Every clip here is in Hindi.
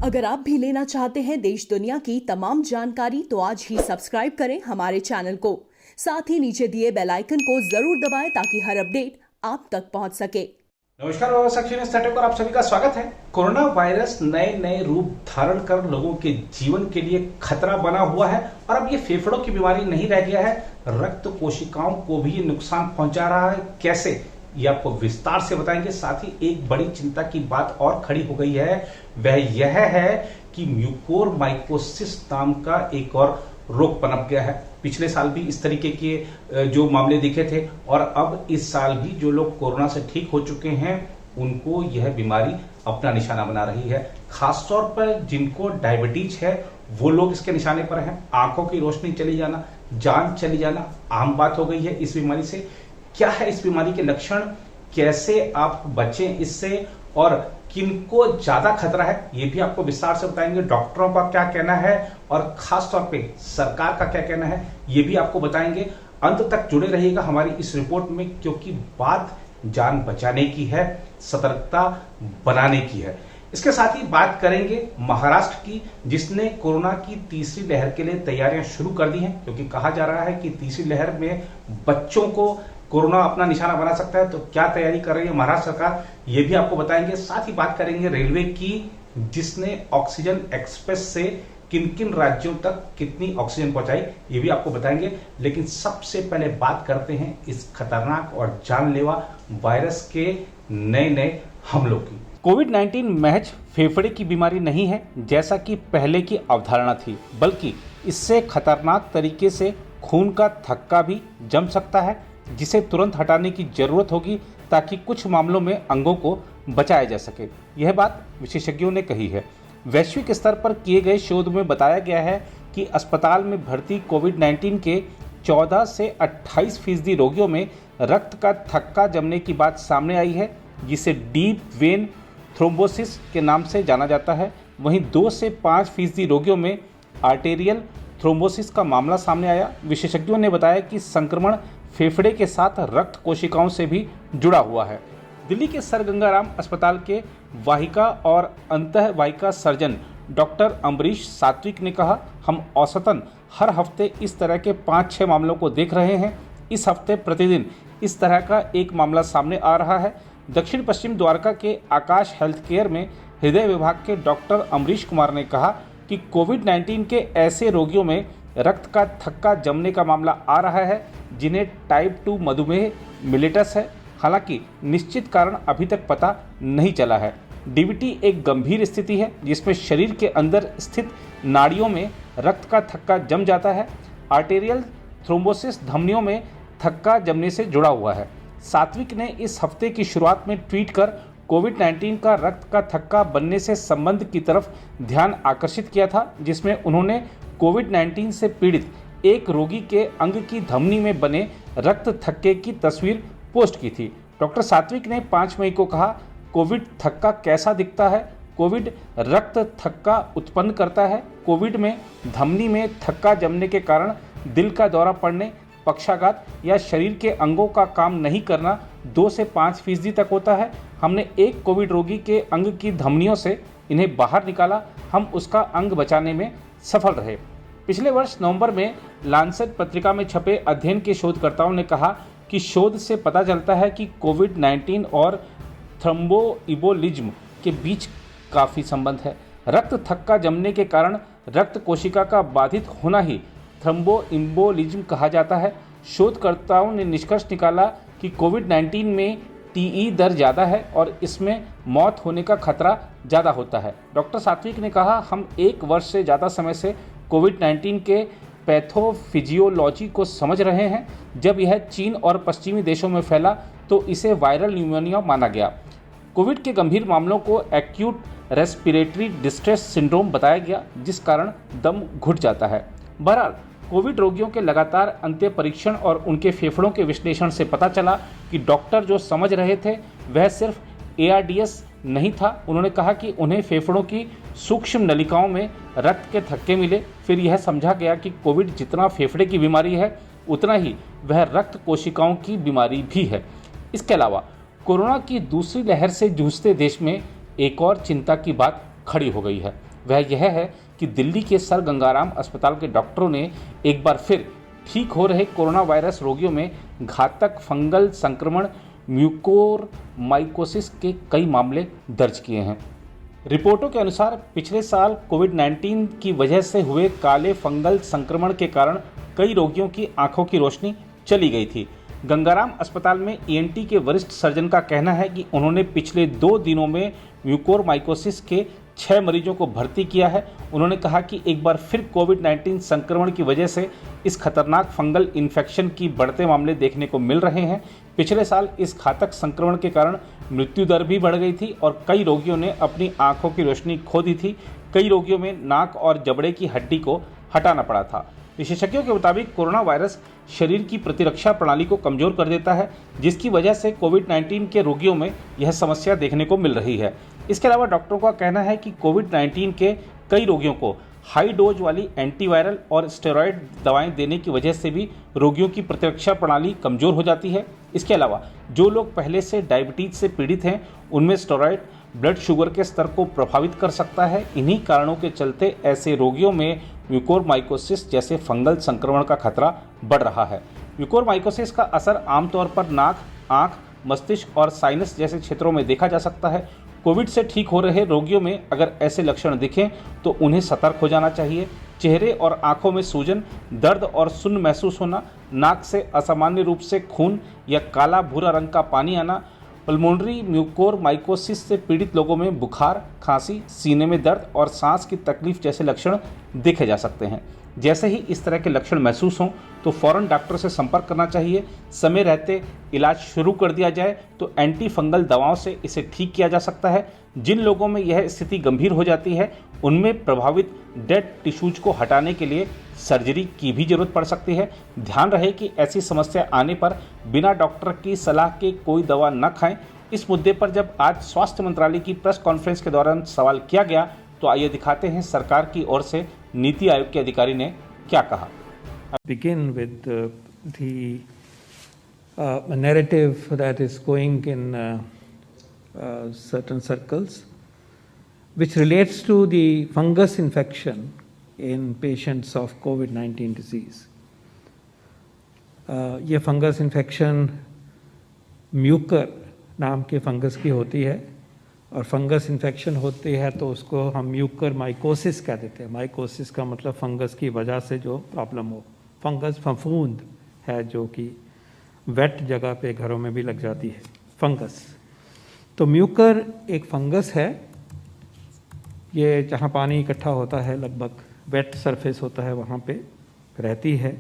अगर आप भी लेना चाहते हैं देश दुनिया की तमाम जानकारी तो आज ही सब्सक्राइब करें हमारे चैनल को। साथ ही नीचे दिए बेल आइकन को जरूर दबाएं ताकि हर अपडेट आप तक पहुंच सके। नमस्कार, पर आप सभी का स्वागत है। कोरोना वायरस नए नए रूप धारण कर लोगों के जीवन के लिए खतरा बना हुआ है और अब ये फेफड़ों की बीमारी नहीं रह गया है, रक्त कोशिकाओं को भी ये नुकसान पहुंचा रहा है। कैसे, ये आपको विस्तार से बताएंगे। साथ ही एक बड़ी चिंता की बात और खड़ी हो गई है, वह यह है कि म्यूकोरमाइकोसिस नाम का एक और रोग पनप गया है। पिछले साल भी इस तरीके के जो मामले दिखे थे और अब इस साल भी जो लोग कोरोना से ठीक हो चुके हैं उनको यह बीमारी अपना निशाना बना रही है। खासतौर पर जिनको डायबिटीज है वो लोग इसके निशाने पर हैं। आंखों की रोशनी चली जाना, जान चली जाना आम बात हो गई है इस बीमारी से। क्या है इस बीमारी के लक्षण, कैसे आप बचें इससे और किनको ज्यादा खतरा है, ये भी आपको विस्तार से बताएंगे। डॉक्टरों का क्या कहना है और खास तौर पे सरकार का क्या कहना है, ये भी आपको बताएंगे। अंत तक जुड़े रहिएगा हमारी इस रिपोर्ट में, क्योंकि बात जान बचाने की है, सतर्कता बनाने की है। इसके साथ ही बात करेंगे महाराष्ट्र की, जिसने कोरोना की तीसरी लहर के लिए तैयारियां शुरू कर दी हैं, क्योंकि कहा जा रहा है कि तीसरी लहर में बच्चों को कोरोना अपना निशाना बना सकता है। तो क्या तैयारी कर रही है महाराष्ट्र सरकार, ये भी आपको बताएंगे। साथ ही बात करेंगे रेलवे की, जिसने ऑक्सीजन एक्सप्रेस से किन किन राज्यों तक कितनी ऑक्सीजन पहुंचाई, ये भी आपको बताएंगे। लेकिन सबसे पहले बात करते हैं इस खतरनाक और जानलेवा वायरस के नए नए हमलों की। कोविड-19 महज फेफड़े की बीमारी नहीं है जैसा कि पहले की अवधारणा थी, बल्कि इससे खतरनाक तरीके से खून का थक्का भी जम सकता है, जिसे तुरंत हटाने की जरूरत होगी ताकि कुछ मामलों में अंगों को बचाया जा सके। यह बात विशेषज्ञों ने कही है। वैश्विक स्तर पर किए गए शोध में बताया गया है कि अस्पताल में भर्ती कोविड-19 के 14 से 28% रोगियों में रक्त का थक्का जमने की बात सामने आई है, जिसे डीप वेन थ्रोम्बोसिस के नाम से जाना जाता है। वहीं 2 से 5% रोगियों में आर्टेरियल थ्रोम्बोसिस का मामला सामने आया। विशेषज्ञों ने बताया कि संक्रमण फेफड़े के साथ रक्त कोशिकाओं से भी जुड़ा हुआ है। दिल्ली के सर गंगाराम अस्पताल के वाहिका और अंतःवाहिका सर्जन डॉक्टर अम्बरीश सात्विक ने कहा, हम औसतन हर हफ्ते इस तरह के 5-6 मामलों को देख रहे हैं। इस हफ्ते प्रतिदिन इस तरह का एक मामला सामने आ रहा है। दक्षिण पश्चिम द्वारका के आकाश हेल्थ केयर में हृदय विभाग के डॉक्टर अम्बरीश कुमार ने कहा कि कोविड-19 के ऐसे रोगियों में रक्त का थक्का जमने का मामला आ रहा है जिन्हें टाइप 2 मधुमेह मिलेटस है। हालांकि निश्चित कारण अभी तक पता नहीं चला है। डीवीटी एक गंभीर स्थिति है जिसमें शरीर के अंदर स्थित नाड़ियों में रक्त का थक्का जम जाता है। आर्टेरियल थ्रोम्बोसिस धमनियों में थक्का जमने से जुड़ा हुआ है। सात्विक ने इस हफ्ते की शुरुआत में ट्वीट कर कोविड-19 का रक्त का थक्का बनने से संबंध की तरफ ध्यान आकर्षित किया था, जिसमें उन्होंने कोविड-19 से पीड़ित एक रोगी के अंग की धमनी में बने रक्त थक्के की तस्वीर पोस्ट की थी। डॉक्टर सात्विक ने 5 मई को कहा, कोविड थक्का कैसा दिखता है? कोविड रक्त थक्का उत्पन्न करता है। कोविड में धमनी में थक्का जमने के कारण दिल का दौरा पड़ने, पक्षाघात या शरीर के अंगों का काम नहीं करना 2 से 5% तक होता है। हमने एक कोविड रोगी के अंग की धमनियों से इन्हें बाहर निकाला। हम उसका अंग बचाने में सफल रहे। पिछले वर्ष नवंबर में लांसेट पत्रिका में छपे अध्ययन के शोधकर्ताओं ने कहा कि शोध से पता चलता है कि कोविड-19 और थ्रोम्बोइबोलिज्म के बीच काफ़ी संबंध है। रक्त थक्का जमने के कारण रक्त कोशिका का बाधित होना ही थ्रोम्बोइबोलिज्म कहा जाता है। शोधकर्ताओं ने निष्कर्ष निकाला कि कोविड-19 में टीई दर ज़्यादा है और इसमें मौत होने का खतरा ज़्यादा होता है। डॉक्टर सात्विक ने कहा, हम 1 वर्ष से ज़्यादा समय से कोविड-19 के पैथोफिजियोलॉजी को समझ रहे हैं। जब यह चीन और पश्चिमी देशों में फैला तो इसे वायरल न्यूमोनिया माना गया। कोविड के गंभीर मामलों को एक्यूट रेस्पिरेटरी डिस्ट्रेस सिंड्रोम बताया गया, जिस कारण दम घुट जाता है। बहरहाल, कोविड रोगियों के लगातार अंत्य परीक्षण और उनके फेफड़ों के विश्लेषण से पता चला कि डॉक्टर जो समझ रहे थे वह सिर्फ ARDS नहीं था। उन्होंने कहा कि उन्हें फेफड़ों की सूक्ष्म नलिकाओं में रक्त के थक्के मिले। फिर यह समझा गया कि कोविड जितना फेफड़े की बीमारी है उतना ही वह रक्त कोशिकाओं की बीमारी भी है। इसके अलावा कोरोना की दूसरी लहर से जूझते देश में एक और चिंता की बात खड़ी हो गई है। वह यह है कि दिल्ली के सर गंगाराम अस्पताल के डॉक्टरों ने एक बार फिर ठीक हो रहे कोरोना वायरस रोगियों में घातक फंगल संक्रमण म्यूकोरमाइकोसिस के कई मामले दर्ज किए हैं। रिपोर्टों के अनुसार पिछले साल कोविड-19 की वजह से हुए काले फंगल संक्रमण के कारण कई रोगियों की आंखों की रोशनी चली गई थी। गंगाराम अस्पताल में ईएनटी के वरिष्ठ सर्जन का कहना है कि उन्होंने पिछले 2 दिनों में म्यूकोरमाइकोसिस के 6 मरीजों को भर्ती किया है। उन्होंने कहा कि एक बार फिर कोविड-19 संक्रमण की वजह से इस खतरनाक फंगल इन्फेक्शन की बढ़ते मामले देखने को मिल रहे हैं। पिछले साल इस घातक संक्रमण के कारण मृत्यु दर भी बढ़ गई थी और कई रोगियों ने अपनी आंखों की रोशनी खो दी थी। कई रोगियों में नाक और जबड़े की हड्डी को हटाना पड़ा था। विशेषज्ञों के मुताबिक कोरोना वायरस शरीर की प्रतिरक्षा प्रणाली को कमजोर कर देता है, जिसकी वजह से कोविड-19 के रोगियों में यह समस्या देखने को मिल रही है। इसके अलावा डॉक्टरों का कहना है कि कोविड-19 के कई रोगियों को हाई डोज वाली एंटीवायरल और स्टेरॉयड दवाएं देने की वजह से भी रोगियों की प्रतिरक्षा प्रणाली कमजोर हो जाती है। इसके अलावा जो लोग पहले से डायबिटीज से पीड़ित हैं, उनमें स्टेरॉयड ब्लड शुगर के स्तर को प्रभावित कर सकता है। इन्हीं कारणों के चलते ऐसे रोगियों में म्यूकोरमाइकोसिस जैसे फंगल संक्रमण का खतरा बढ़ रहा है। म्यूकोरमाइकोसिस का असर आमतौर पर नाक, आंख, मस्तिष्क और साइनस जैसे क्षेत्रों में देखा जा सकता है। कोविड से ठीक हो रहे रोगियों में अगर ऐसे लक्षण दिखें तो उन्हें सतर्क हो जाना चाहिए। चेहरे और आंखों में सूजन, दर्द और सुन्न महसूस होना, नाक से असामान्य रूप से खून या काला भूरा रंग का पानी आना, पल्मोनरी म्यूकोरमाइकोसिस से पीड़ित लोगों में बुखार, खांसी, सीने में दर्द और सांस की तकलीफ जैसे लक्षण देखे जा सकते हैं। जैसे ही इस तरह के लक्षण महसूस हों तो फौरन डॉक्टर से संपर्क करना चाहिए। समय रहते इलाज शुरू कर दिया जाए तो एंटी फंगल दवाओं से इसे ठीक किया जा सकता है। जिन लोगों में यह स्थिति गंभीर हो जाती है, उनमें प्रभावित डेड टिश्यूज को हटाने के लिए सर्जरी की भी जरूरत पड़ सकती है। ध्यान रहे कि ऐसी समस्या आने पर बिना डॉक्टर की सलाह के कोई दवा न खाएं। इस मुद्दे पर जब आज स्वास्थ्य मंत्रालय की प्रेस कॉन्फ्रेंस के दौरान सवाल किया गया तो आइए दिखाते हैं सरकार की ओर से नीति आयोग के अधिकारी ने क्या कहा। Begin with the narrative that is going in certain circles, which relates to the fungus infection in patients of COVID-19 disease. ये फंगस इन्फेक्शन म्यूकर नाम के फंगस की होती है और फंगस इन्फेक्शन होती है तो उसको हम म्यूकर माइकोसिस कह देते हैं। माइकोसिस का मतलब फंगस की वजह से जो प्रॉब्लम हो। फंगस फफूंद है जो कि वेट जगह पे घरों में भी लग जाती है फंगस। तो म्यूकर एक फंगस है, ये जहाँ पानी इकट्ठा होता है लगभग वेट सरफेस होता है वहाँ पे रहती है।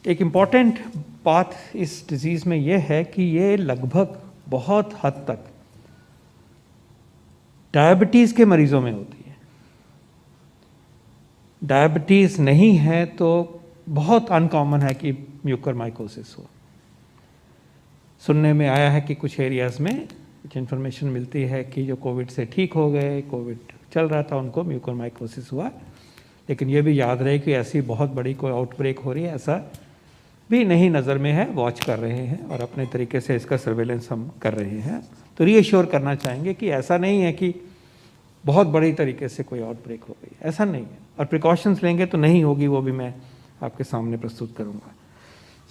एक इम्पॉर्टेंट बात इस डिज़ीज़ में ये है कि ये लगभग बहुत हद तक डायबिटीज़ के मरीज़ों में होती है। डायबिटीज़ नहीं है तो बहुत अनकॉमन है कि म्यूकोरमाइकोसिस हो। सुनने में आया है कि कुछ एरियाज़ में कुछ इन्फॉर्मेशन मिलती है कि जो कोविड से ठीक हो गए, कोविड चल रहा था, उनको म्यूकोरमाइकोसिस हुआ। लेकिन ये भी याद रहे कि ऐसी बहुत बड़ी कोई आउटब्रेक हो रही है ऐसा भी नहीं नज़र में है। वॉच कर रहे हैं और अपने तरीके से इसका सर्वेलेंस हम कर रहे हैं। तो रीअश्योर करना चाहेंगे कि ऐसा नहीं है कि बहुत बड़ी तरीके से कोई आउटब्रेक हो गई, ऐसा नहीं है। और प्रिकॉशंस लेंगे तो नहीं होगी, वो भी मैं आपके सामने प्रस्तुत करूँगा।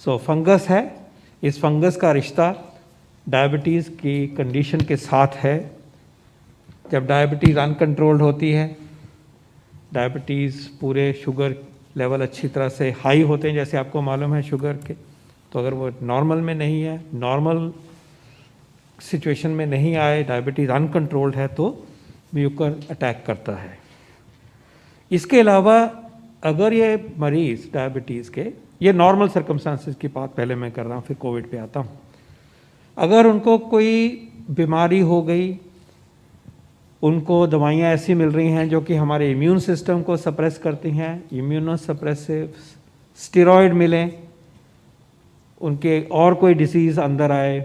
सो फंगस है, इस फंगस का रिश्ता डायबिटीज़ की कंडीशन के साथ है। जब डायबिटीज़ अनकंट्रोल्ड होती है, डायबिटीज़ पूरे शुगर लेवल अच्छी तरह से हाई होते हैं, जैसे आपको मालूम है शुगर के, तो अगर वो नॉर्मल में नहीं है, नॉर्मल सिचुएशन में नहीं आए, डायबिटीज़ अनकंट्रोल्ड है तो म्यूकर अटैक करता है। इसके अलावा अगर ये मरीज़ डायबिटीज़ के, ये नॉर्मल सर्कमस्टांसिस की बात पहले मैं कर रहा हूँ, फिर कोविड पे आता हूँ। अगर उनको कोई बीमारी हो गई, उनको दवाइयाँ ऐसी मिल रही हैं जो कि हमारे इम्यून सिस्टम को सप्रेस करती हैं, इम्यूनोसप्रेसिव, स्टेरॉयड मिलें, उनके और कोई डिसीज़ अंदर आए,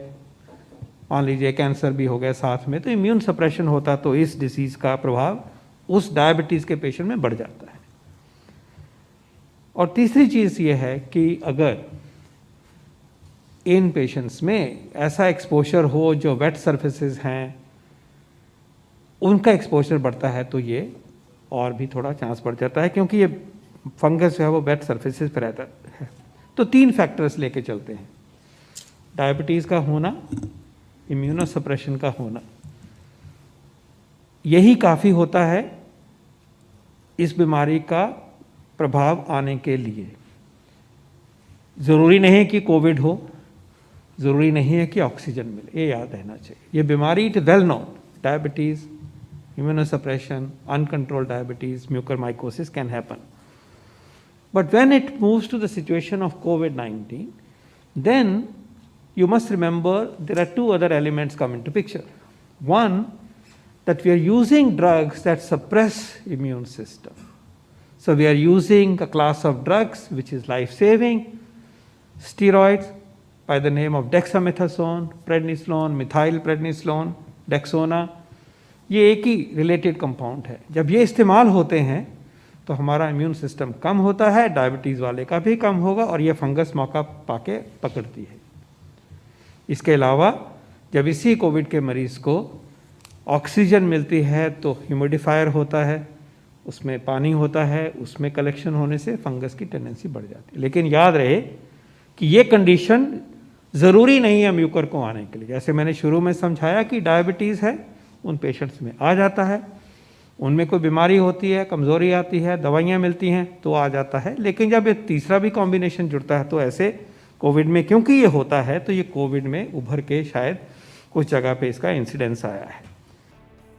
मान लीजिए कैंसर भी हो गया साथ में, तो इम्यून सप्रेशन होता तो इस डिसीज़ का प्रभाव उस डायबिटीज़ के पेशेंट में बढ़ जाता है। और तीसरी चीज़ ये है कि अगर इन पेशेंट्स में ऐसा एक्सपोजर हो जो वेट सरफेसेस हैं, उनका एक्सपोजर बढ़ता है तो ये और भी थोड़ा चांस बढ़ जाता है, क्योंकि ये फंगस जो है वो वेट सरफेसेस पर रहता है। तो 3 फैक्टर्स लेके चलते हैं, डायबिटीज़ का होना, इम्यूनोसप्रेशन का होना, यही काफ़ी होता है इस बीमारी का प्रभाव आने के लिए। ज़रूरी नहीं है कि कोविड हो, ज़रूरी नहीं है कि ऑक्सीजन मिले, ये याद रहना चाहिए। ये बीमारी it well known, diabetes, immunosuppression, uncontrolled diabetes, mucormycosis can happen. But when it moves to the situation of COVID-19, then you must remember there are 2 other elements come into picture. One, that we are using drugs that suppress immune system. So we are using a class of drugs which is life-saving, steroids by the name of dexamethasone, prednisolone, methylprednisolone, Dexona. ये एक ही रिलेटेड कंपाउंड है। जब ये इस्तेमाल होते हैं तो हमारा इम्यून सिस्टम कम होता है, डायबिटीज़ वाले का भी कम होगा और ये फंगस मौका पाके पकड़ती है। इसके अलावा जब इसी कोविड के मरीज़ को ऑक्सीजन मिलती है तो ह्यूमिडिफायर होता है, उसमें पानी होता है, उसमें कलेक्शन होने से फंगस की टेंडेंसी बढ़ जाती है। लेकिन याद रहे कि ये कंडीशन ज़रूरी नहीं है म्यूकर को आने के लिए। जैसे मैंने शुरू में समझाया कि डायबिटीज़ है, उन पेशेंट्स में आ जाता है, उनमें कोई बीमारी होती है, कमज़ोरी आती है, दवाइयाँ मिलती हैं तो आ जाता है। लेकिन जब ये तीसरा भी कॉम्बिनेशन जुड़ता है तो ऐसे कोविड में, क्योंकि ये होता है तो ये कोविड में उभर के शायद कुछ जगह पे इसका इंसिडेंस आया है।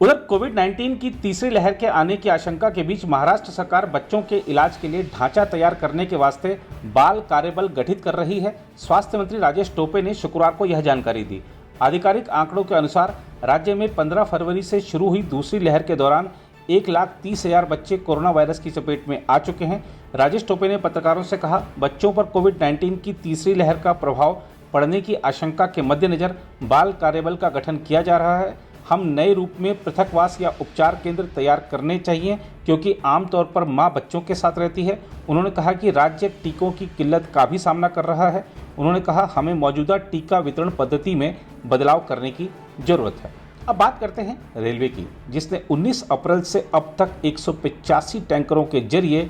उधर कोविड-19 की तीसरी लहर के आने की आशंका के बीच महाराष्ट्र सरकार बच्चों के इलाज के लिए ढांचा तैयार करने के वास्ते बाल कार्यबल गठित कर रही है। स्वास्थ्य मंत्री राजेश टोपे ने शुक्रवार को यह जानकारी दी। आधिकारिक आंकड़ों के अनुसार राज्य में 15 फरवरी से शुरू हुई दूसरी लहर के दौरान 1,30,000 बच्चे कोरोना वायरस की चपेट में आ चुके हैं। राजेश टोपे ने पत्रकारों से कहा, बच्चों पर कोविड-19 की तीसरी लहर का प्रभाव पड़ने की आशंका के मद्देनजर बाल कार्यबल का गठन किया जा रहा है। हम नए रूप में पृथकवास या उपचार केंद्र तैयार करने चाहिए, क्योंकि आमतौर पर मां बच्चों के साथ रहती है। उन्होंने कहा कि राज्य टीकों की किल्लत का भी सामना कर रहा है। उन्होंने कहा, हमें मौजूदा टीका वितरण पद्धति में बदलाव करने की जरूरत है। अब बात करते हैं रेलवे की, जिसने 19 अप्रैल से अब तक 185 टैंकरों के जरिए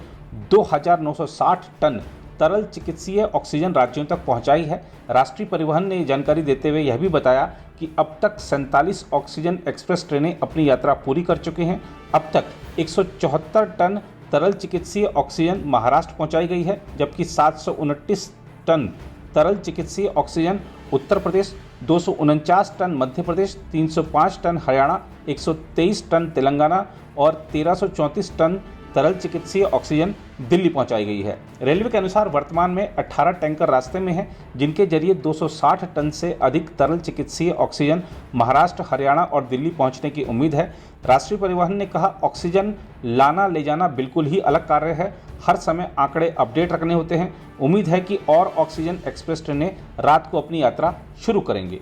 2,960 टन तरल चिकित्सीय ऑक्सीजन राज्यों तक पहुंचाई है। राष्ट्रीय परिवहन ने जानकारी देते हुए यह भी बताया कि अब तक 47 ऑक्सीजन एक्सप्रेस ट्रेनें अपनी यात्रा पूरी कर चुकी हैं। अब तक 174 टन तरल चिकित्सीय ऑक्सीजन महाराष्ट्र पहुंचाई गई है, जबकि 729 टन तरल चिकित्सीय oxygen Uttar Pradesh, 249 ton Madhya Pradesh, 305 ton Haryana, 123 ton Telangana और 1334 टन तरल चिकित्सीय ऑक्सीजन दिल्ली पहुंचाई गई है। रेलवे के अनुसार वर्तमान में 18 टैंकर रास्ते में हैं, जिनके जरिए 260 टन से अधिक तरल चिकित्सीय ऑक्सीजन महाराष्ट्र, हरियाणा और दिल्ली पहुंचने की उम्मीद है। राष्ट्रीय परिवहन ने कहा, ऑक्सीजन लाना ले जाना बिल्कुल ही अलग कार्य है, हर समय आंकड़े अपडेट रखने होते हैं। उम्मीद है कि और ऑक्सीजन एक्सप्रेस ट्रेनें रात को अपनी यात्रा शुरू करेंगे।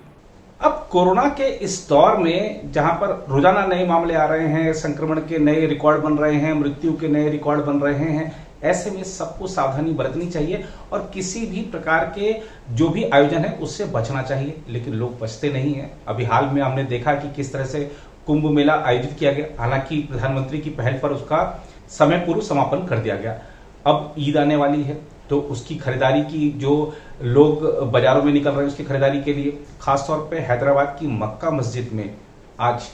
अब कोरोना के इस दौर में जहां पर रोजाना नए मामले आ रहे हैं, संक्रमण के नए रिकॉर्ड बन रहे हैं, मृत्यु के नए रिकॉर्ड बन रहे हैं, ऐसे में सबको सावधानी बरतनी चाहिए और किसी भी प्रकार के जो भी आयोजन है उससे बचना चाहिए। लेकिन लोग बचते नहीं है। अभी हाल में हमने देखा कि किस तरह से कुंभ मेला आयोजित किया गया, हालांकि प्रधानमंत्री की पहल पर उसका समय पूर्व समापन कर दिया गया। अब ईद आने वाली है तो उसकी खरीदारी की, जो लोग बाजारों में निकल रहे हैं उसकी खरीदारी के लिए, खासतौर पे हैदराबाद की मक्का मस्जिद में आज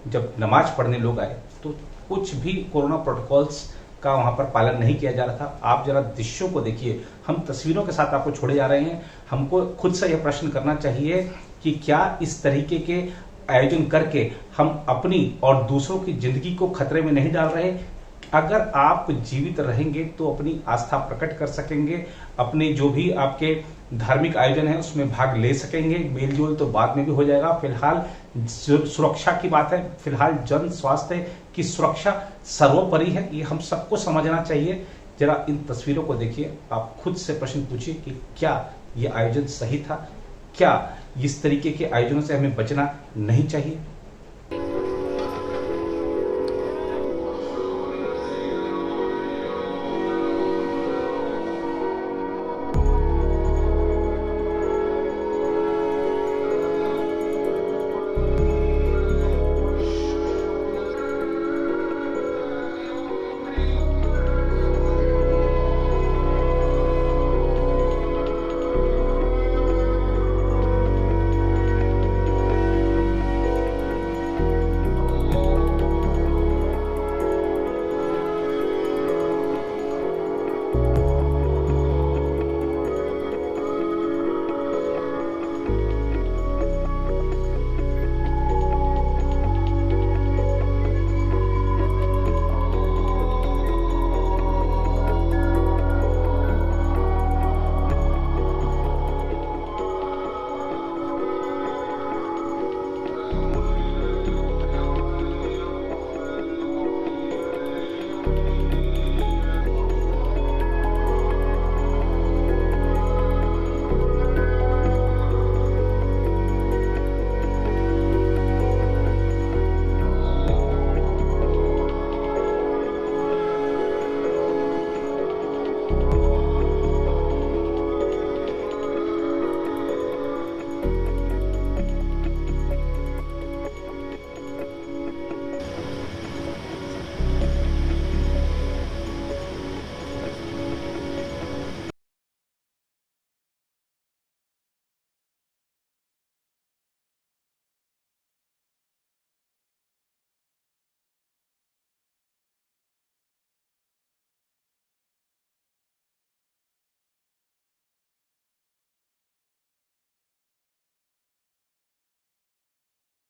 जब नमाज पढ़ने लोग आए तो कुछ भी कोरोना प्रोटोकॉल्स का वहां पर पालन नहीं किया जा रहा था। आप जरा दृश्यों को देखिए, हम तस्वीरों के साथ आपको छोड़े जा रहे हैं। हमको खुद से यह प्रश्न करना चाहिए कि क्या इस तरीके के आयोजन करके हम अपनी और दूसरों की जिंदगी को खतरे में नहीं डाल रहे? अगर आप जीवित रहेंगे तो अपनी आस्था प्रकट कर सकेंगे, अपने जो भी आपके धार्मिक आयोजन है उसमें भाग ले सकेंगे। मेलजोल तो बाद में भी हो जाएगा। फिलहाल सुरक्षा की बात है, फिलहाल जन स्वास्थ्य की सुरक्षा सर्वोपरि है, ये हम सबको समझना चाहिए। जरा इन तस्वीरों को देखिए, आप खुद से प्रश्न पूछिए कि क्या ये आयोजन सही था? क्या इस तरीके के आयोजनों से हमें बचना नहीं चाहिए?